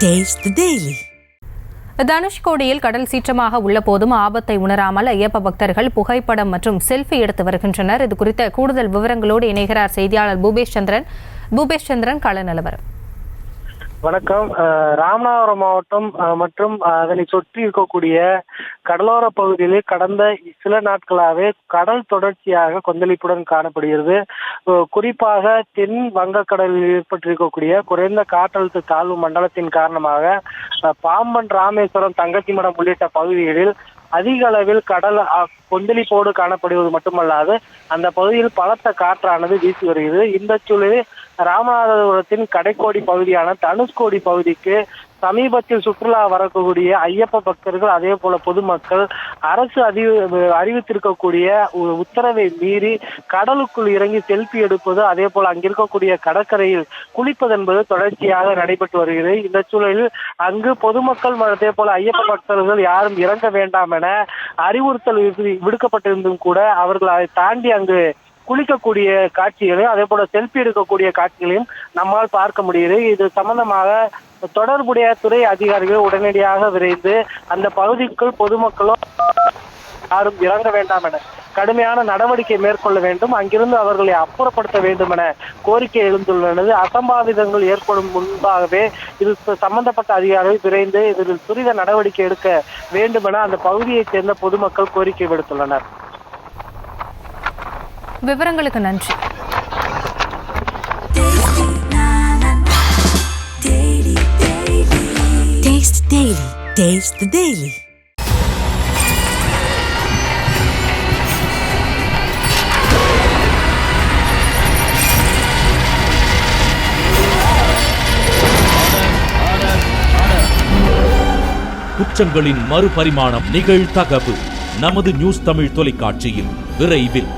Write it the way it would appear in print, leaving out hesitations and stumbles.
Taste the Daily. தனுஷ்கோடியில் கடல் சீற்றமாக உள்ள போதும் ஆபத்தை உணராமல் ஐயப்ப பக்தர்கள் புகைப்படம் மற்றும் செல்ஃபி எடுத்து வருகின்றனர். இது குறித்த கூடுதல் விவரங்களோடு இணைகிறார் செய்தியாளர் பூபேஷ் சந்திரன். கள நிலவரம். வணக்கம். ராமநாதபுரம் மாவட்டம் மற்றும் அதனை சுற்றி இருக்கக்கூடிய கடலோர பகுதிகளில் கடந்த சில நாட்களாகவே கடல் தொடர்ச்சியாக கொந்தளிப்புடன் காணப்படுகிறது. குறிப்பாக தென் வங்கக்கடலில் ஏற்பட்டிருக்கக்கூடிய குறைந்த காற்றழுத்த தாழ்வு மண்டலத்தின் காரணமாக பாம்பன், ராமேஸ்வரம், தங்கச்சிமடம் உள்ளிட்ட பகுதிகளில் அதிக அளவில் கடல் கொந்தளிப்போடு காணப்படுவது மட்டுமல்லாது அந்த பகுதியில் பலத்த காற்றானது வீசி வருகிறது. இந்த சூழலில் ராமநாதபுரத்தின் கடைக்கோடி பகுதியான தனுஷ்கோடி பகுதிக்கு சமீபத்தில் சுற்றுலா வரக்கூடிய ஐயப்ப பக்தர்கள், அதே போல பொதுமக்கள் அரசு அறிவித்திருக்கக்கூடிய உத்தரவை மீறி கடலுக்குள் இறங்கி செல்ஃபி எடுப்பது, அதே போல அங்கிருக்கக்கூடிய கடற்கரையில் குளிப்பது என்பது தொடர்ச்சியாக நடைபெற்று வருகிறது. இந்த சூழலில் அங்கு பொதுமக்கள் அதே போல ஐயப்ப பக்தர்கள் யாரும் இறங்க வேண்டாம் என அறிவுறுத்தல் விடுக்கப்பட்டிருந்தும் கூட அவர்கள் அதை தாண்டி அங்கு குளிக்கக்கூடிய காட்சிகளையும் அதே போல செல்ஃபி எடுக்கக்கூடிய காட்சிகளையும் நம்மால் பார்க்க முடியுது. இது சம்பந்தமாக தொடர்புடைய துறை அதிகாரிகள் உடனடியாக விரைந்து அந்த பகுதிக்குள் பொதுமக்களும் யாரும் இறங்க வேண்டாம் என கடுமையான நடவடிக்கை மேற்கொள்ள வேண்டும், அங்கிருந்து அவர்களை அப்புறப்படுத்த வேண்டும் என கோரிக்கை எழுந்துள்ளது. அசம்பாவிதங்கள் ஏற்படும் முன்பாகவே இது சம்பந்தப்பட்ட அதிகாரிகள் விரைந்து இதில் துரித நடவடிக்கை எடுக்க வேண்டும் என அந்த பகுதியைச் சேர்ந்த பொதுமக்கள் கோரிக்கை விடுத்துள்ளனர். விவரங்களுக்கு நன்றி. Taste the Daily. குற்றங்களின் மறுபரிமாணம் நிகழ்தகவு நமது நியூஸ் தமிழ் தொலைக்காட்சியில் விரைவில்.